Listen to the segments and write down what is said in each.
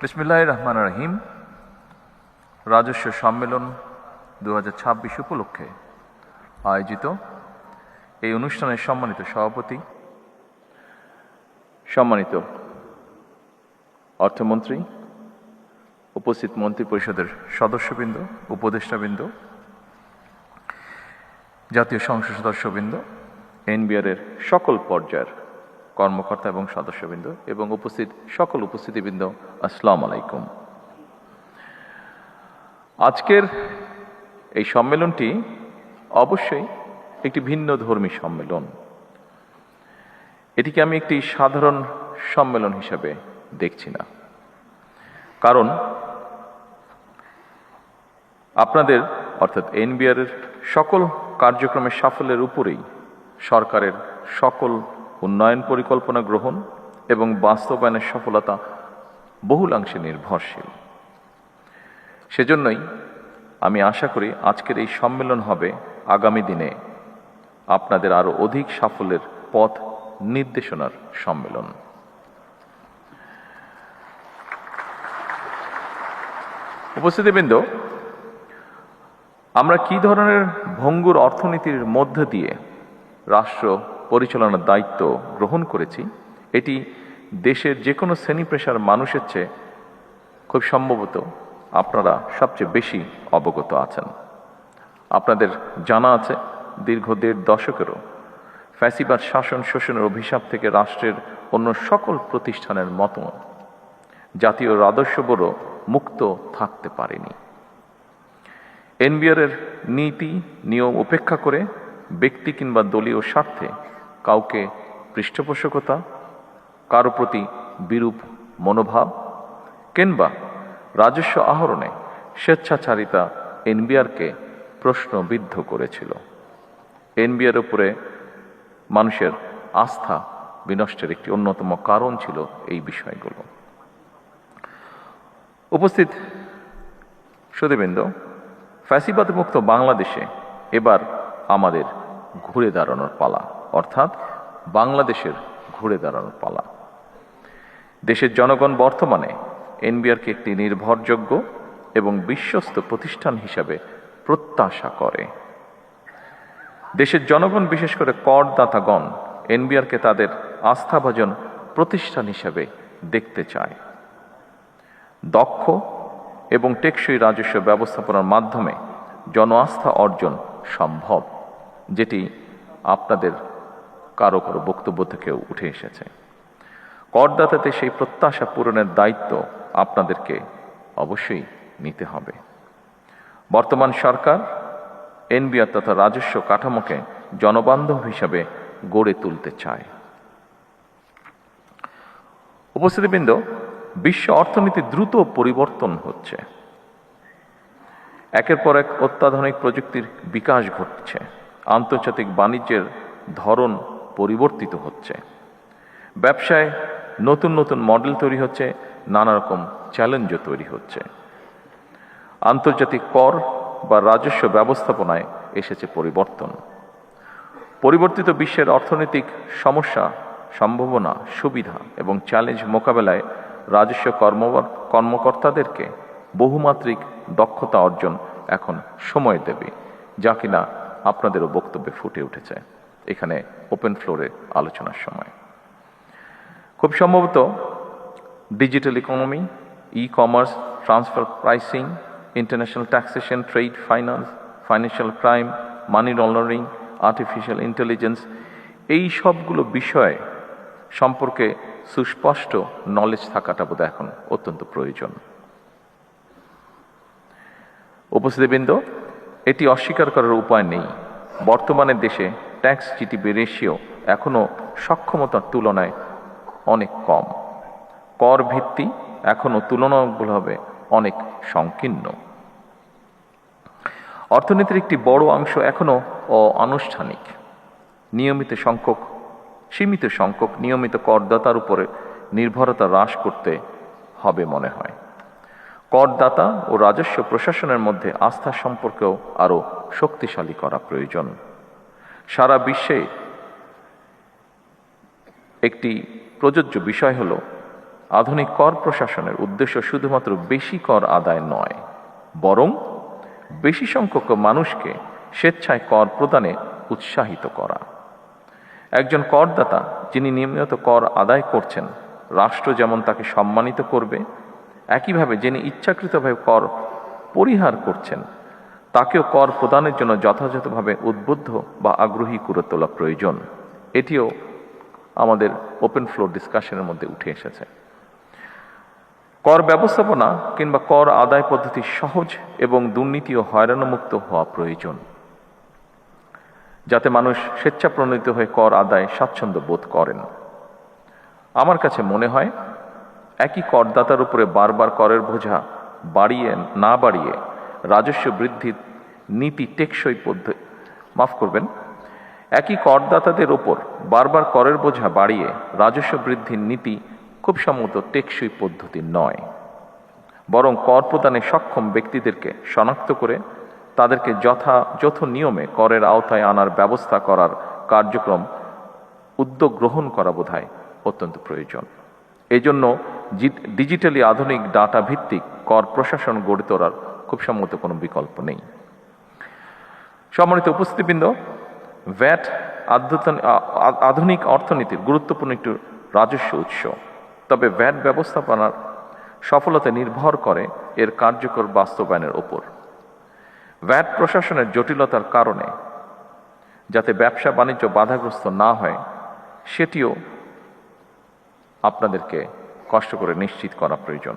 বিসমিল্লাহির রহমানির রহিম। রাজস্ব সম্মেলন 2026 উপলক্ষে আয়োজিত এই অনুষ্ঠানের সম্মানিত সভাপতি, সম্মানিত অর্থমন্ত্রী, উপস্থিত মন্ত্রী পরিষদের সদস্যবৃন্দ, উপদেষ্টাবৃন্দ, জাতীয় সংসদ সদস্যবৃন্দ, এনবিআরের সকল পর্যায়ের কর্মকর্তা এবং সদস্যবৃন্দ এবং সকল উপস্থিতিবৃন্দ, আসসালামু আলাইকুম। আজকের এই সম্মেলনটি অবশ্যই একটি ভিন্ন ধর্মী সম্মেলন। এটিকে আমি একটি সাধারণ সম্মেলন হিসাবে দেখছি না, কারণ আপনাদের অর্থাৎ এনবিআরের সকল কার্যক্রমের সাফল্যের উপরেই সরকারের সকল উন্নয়ন পরিকল্পনা গ্রহণ এবং বাস্তবায়নের সফলতা বহুলাংশে নির্ভরশীল। সেজন্যই আমি আশা করি আজকের এই সম্মেলন হবে আগামী দিনে আপনাদের আরো অধিক সাফল্যের পথ নির্দেশনার সম্মেলন। উপস্থিতিবৃন্দ, আমরা কি ধরনের ভঙ্গুর অর্থনীতির মধ্য দিয়ে রাষ্ট্র পরিচালনার দায়িত্ব গ্রহণ করেছি, এটি দেশের যে কোনো শ্রেণী পেশার মানুষের চেয়ে খুব সম্ভবত আপনারা সবচেয়ে বেশি অবগত আছেন। আপনাদের জানা আছে, দীর্ঘ 1.5 দশকেরও ফ্যাসিবাদ শাসন শোষণের অভিশাপ থেকে রাষ্ট্রের অন্য সকল প্রতিষ্ঠানের মতো জাতীয় রাজস্ববোর্ডও মুক্ত থাকতে পারেনি। এনবিআরের নীতি নিয়ম উপেক্ষা করে ব্যক্তি কিংবা দলীয় স্বার্থে কাউকে পৃষ্ঠপোষকতা, কারো প্রতি বিরূপ মনোভাব কিংবা রাজস্ব আহরণে স্বেচ্ছাচারিতা এনবিআরকে প্রশ্নবিদ্ধ করেছিল। এনবিআর উপরে মানুষের আস্থা বিনষ্টের একটি অন্যতম কারণ ছিল এই বিষয়গুলো। উপস্থিত সুধীবৃন্দ, ফ্যাসিবাদ মুক্ত বাংলাদেশে এবার আমাদের ঘুরে দাঁড়ানোর পালা, অর্থাৎ বাংলাদেশের ঘুরে দাঁড়ানোর পালা। দেশের জনগণ বর্তমানে এনবিআরকে একটি নির্ভরযোগ্য এবং বিশ্বস্ত প্রতিষ্ঠান হিসাবে প্রত্যাশা করে। দেশের জনগণ, বিশেষ করে করদাতাগণ, এনবিআরকে তাদের আস্থাভাজন প্রতিষ্ঠান হিসাবে দেখতে চায়। দক্ষ এবং টেকসই রাজস্ব ব্যবস্থাপনার মাধ্যমে জন আস্থা অর্জন সম্ভব, যেটি আপনাদের কারো কারো বক্তব্য থেকেও উঠে এসেছে। করদাতাদের সেই প্রত্যাশা পূরণের দায়িত্ব আপনাদেরকে অবশ্যই নিতে হবে। বর্তমান সরকার এনবিআর তথা রাজস্ব কাঠামোকে জনবান্ধব হিসাবে গড়ে তুলতে চায়। উপস্থিতিবৃন্দ, বিশ্ব অর্থনীতি দ্রুত পরিবর্তন হচ্ছে। একের পর এক অত্যাধুনিক প্রযুক্তির বিকাশ ঘটছে। আন্তর্জাতিক বাণিজ্যের ধরন পরিবর্তিত হচ্ছে। ব্যবসায় নতুন নতুন মডেল তৈরি হচ্ছে, নানা রকম চ্যালেঞ্জও তৈরি হচ্ছে। আন্তর্জাতিক কর বা রাজস্ব ব্যবস্থাপনায় এসেছে পরিবর্তন। পরিবর্তিত বিশ্বের অর্থনৈতিক সমস্যা, সম্ভাবনা, সুবিধা এবং চ্যালেঞ্জ মোকাবেলায় রাজস্ব কর্মকর্তাদেরকে বহুমাত্রিক দক্ষতা অর্জন এখন সময় দেবে, যা কিনা আপনাদেরও বক্তব্যে ফুটে উঠেছে এখানে ওপেন ফ্লোরে আলোচনার সময়। খুব সম্ভবত digital economy, e-commerce, transfer pricing, international taxation, trade finance, financial crime, money laundering, artificial intelligence, এই সবগুলো বিষয় সম্পর্কে সুস্পষ্ট নলেজ থাকাটা বোধহয় এখন অত্যন্ত প্রয়োজন। উপস্থিতিবৃন্দ, এটি অস্বীকার করার উপায় নেই। বর্তমানে দেশে ট্যাক্স জিডিপি রেশিও এখনো সক্ষমতার তুলনায় অনেক কম। কর ভিত্তি এখনো তুলনামূলকভাবে অনেক সংকীর্ণ। অর্থনীতির একটি বড় অংশ এখনো অনানুষ্ঠানিক। সীমিত সংখ্যক নিয়মিত করদাতার উপরে নির্ভরতা হ্রাস করতে হবে মনে হয়। করদাতা ও রাজস্ব প্রশাসনের মধ্যে আস্থার সম্পর্কেও আরো শক্তিশালী করা প্রয়োজন। সারা বিশ্বে একটি প্রযোজ্য বিষয় হল আধুনিক কর প্রশাসনের উদ্দেশ্য শুধুমাত্র বেশি কর আদায় নয়, বরং বেশি সংখ্যক মানুষকে স্বেচ্ছায় কর প্রদানে উৎসাহিত করা। একজন করদাতা যিনি নিয়মিত কর আদায় করছেন, রাষ্ট্র যেমন তাকে সম্মানিত করবে, একইভাবে যিনি ইচ্ছাকৃতভাবে কর পরিহার করছেন তাকেও কর প্রদানের জন্য যথাযথভাবে উদ্বুদ্ধ বা আগ্রহী করে তোলা প্রয়োজন। এটিও আমাদের ওপেন ফ্লোর ডিসকাশনের মধ্যে উঠে এসেছে। কর ব্যবস্থাপনা কিংবা কর আদায় পদ্ধতি সহজ এবং দুর্নীতি ও হয়রানিমুক্ত হওয়া প্রয়োজন, যাতে মানুষ স্বেচ্ছাপ্রণোদিত হয়ে কর আদায় স্বাচ্ছন্দ্য বোধ করেন। আমার কাছে মনে হয় একই করদাতার উপরে বারবার করের বোঝা না বাড়িয়ে রাজস্ব বৃদ্ধির নীতি টেকসই পদ্ধতি একই করদাতাদের ওপর বারবার করের বোঝা বাড়িয়ে রাজস্ব বৃদ্ধির নীতি খুব সম্ভবত টেকসই পদ্ধতি নয়, বরং কর প্রদানে সক্ষম ব্যক্তিদেরকে শনাক্ত করে তাদেরকে যথাযথ নিয়মে করের আওতায় আনার ব্যবস্থা করার কার্যক্রম উদ্যোগ গ্রহণ করা বোধহয় অত্যন্ত প্রয়োজন। এই জন্য ডিজিটালি আধুনিক ডাটা ভিত্তিক কর প্রশাসন গড়ে তোলার খুব সম্ভবত কোনো বিকল্প নেই। সম্মানিত উপস্থিতিবৃন্দ, ভ্যাট আধুনিক অর্থনীতির গুরুত্বপূর্ণ একটি রাজস্ব উৎস। তবে ভ্যাট ব্যবস্থাপনার সফলতা নির্ভর করে এর কার্যকর বাস্তবায়নের ওপর। ভ্যাট প্রশাসনের জটিলতার কারণে যাতে ব্যবসা বাণিজ্য বাধাগ্রস্ত না হয় সেটিও আপনাদেরকে কষ্ট করে নিশ্চিত করা প্রয়োজন।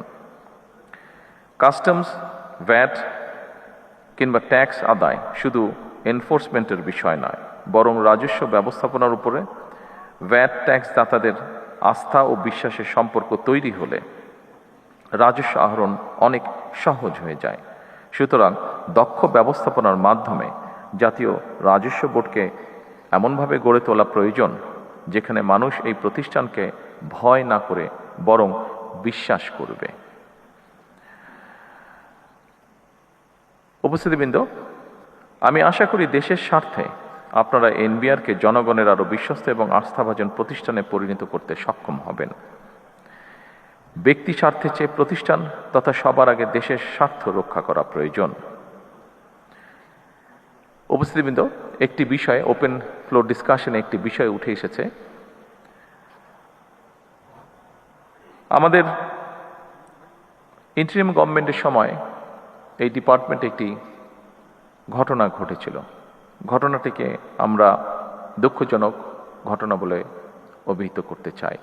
কাস্টমস, ভ্যাট কিংবা ট্যাক্স আদায় শুধু এনফোর্সমেন্টের বিষয় নয়, বরং রাজস্ব ব্যবস্থাপনার উপরে ভ্যাট ট্যাক্স দাতাদের আস্থা ও বিশ্বাসের সম্পর্ক তৈরি হলে রাজস্ব আহরণ অনেক সহজ হয়ে যায়। সুতরাং দক্ষ ব্যবস্থাপনার মাধ্যমে জাতীয় রাজস্ব বোর্ডকে এমনভাবে গড়ে তোলা প্রয়োজন যেখানে মানুষ এই প্রতিষ্ঠানকে ভয় না করে বরং বিশ্বাস করবে। উপস্থিতিবৃন্দ, আমি আশা করি দেশের স্বার্থে আপনারা এনবিআরকে জনগণের আরো বিশ্বস্ত এবং আস্থাভাজন প্রতিষ্ঠানে পরিণত করতে সক্ষম হবেন। ব্যক্তি স্বার্থের চেয়ে প্রতিষ্ঠান তথা সবার আগে দেশের স্বার্থ রক্ষা করা প্রয়োজন। উপস্থিতিবৃন্দ, একটি বিষয় ওপেন ফ্লোর ডিসকাশনে একটি বিষয় উঠে এসেছে। আমাদের ইন্টারিম গভর্নমেন্টের সময় এই ডিপার্টমেন্টে একটি ঘটনা ঘটেছিল। ঘটনাটিকে আমরা দুঃখজনক ঘটনা বলে অভিহিত করতে চাই।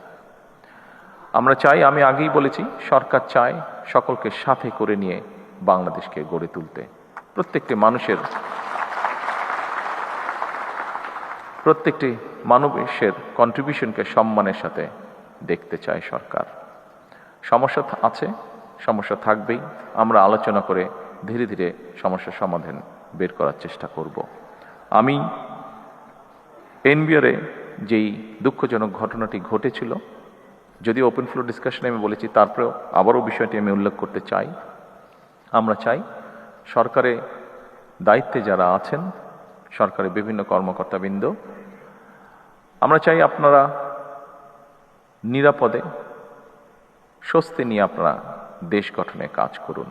আমরা চাই, আমি আগেই বলেছি, সরকার চায় সকলকে সাথে করে নিয়ে বাংলাদেশকে গড়ে তুলতে। প্রত্যেকটি মানুষের কন্ট্রিবিউশনকে সম্মানের সাথে দেখতে চায় সরকার। সমস্যা আছে, সমস্যা থাকবেই। আমরা আলোচনা করে ধীরে ধীরে সমস্যার সমাধান বের করার চেষ্টা করব। আমি এনবিআরে যেই দুঃখজনক ঘটনাটি ঘটেছিল, যদিও ওপেন ফ্লোর ডিসকাশনে আমি বলেছি, তারপরেও আবারও বিষয়টি আমি উল্লেখ করতে চাই। আমরা চাই সরকারে দায়িত্বে যারা আছেন, সরকারের বিভিন্ন কর্মকর্তাবৃন্দ, আমরা চাই আপনারা নিরাপদে স্বস্তি নিয়ে আপনারা দেশ গঠনে কাজ করুন।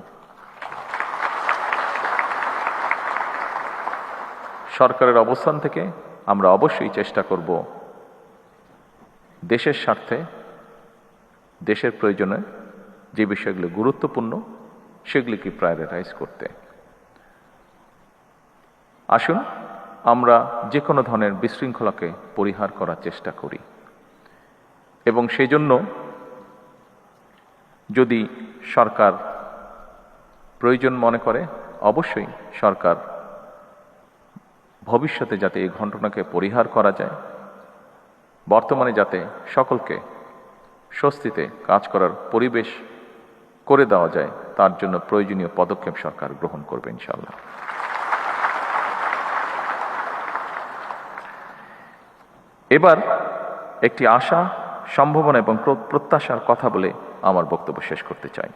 সরকারের অবস্থান থেকে আমরা অবশ্যই চেষ্টা করব দেশের স্বার্থে, দেশের প্রয়োজনে যে বিষয়গুলো গুরুত্বপূর্ণ সেগুলিকে প্রায়োরিটাইজ করতে। আসুন আমরা যে কোনো ধরনের বিশৃঙ্খলাকে পরিহার করার চেষ্টা করি এবং সেই জন্য যদি সরকার প্রয়োজন মনে করে, অবশ্যই সরকার ভবিষ্যতে যাতে এই ঘটনাকে পরিহার করা যায়, বর্তমানে যাতে সকলকে স্বস্তিতে কাজ করার পরিবেশ করে দেওয়া যায়, তার জন্য প্রয়োজনীয় পদক্ষেপ সরকার গ্রহণ করবে ইনশাআল্লাহ। এবার একটি আশা, সম্ভাবনা এবং প্রত্যাশার কথা বলে আমার বক্তব্য শেষ করতে চাই।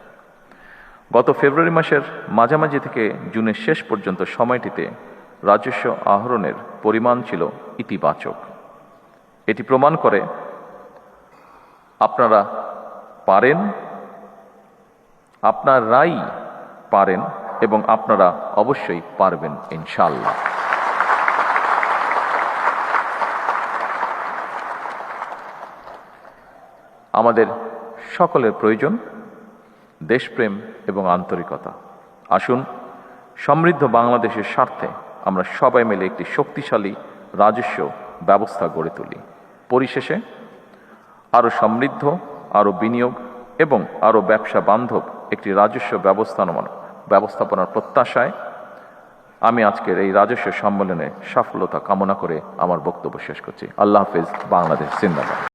গত ফেব্রুয়ারি মাসের মাঝামাঝি থেকে জুনের শেষ পর্যন্ত সময়টিতে রাজস্ব আহরণের পরিমাণ ছিল ইতিবাচক। এটি প্রমাণ করে আপনারা পারেন, আপনারাই পারেন এবং আপনারা অবশ্যই পারবেন ইনশাআল্লাহ। আমাদের সকলের প্রয়োজন দেশপ্রেম এবং আন্তরিকতা। আসুন সমৃদ্ধ বাংলাদেশের স্বার্থে আমরা সবাই মিলে একটি শক্তিশালী রাজস্ব ব্যবস্থা গড়ে তুলি। পরিশেষে আরও সমৃদ্ধ, আরও বিনিয়োগ এবং আরও ব্যবসা বান্ধব একটি রাজস্ব ব্যবস্থাপনার প্রত্যাশায় আমি আজকের এই রাজস্ব সম্মেলনে সফলতা কামনা করে আমার বক্তব্য শেষ করছি। আল্লাহ হাফেজ। বাংলাদেশ জিন্দাবাদ।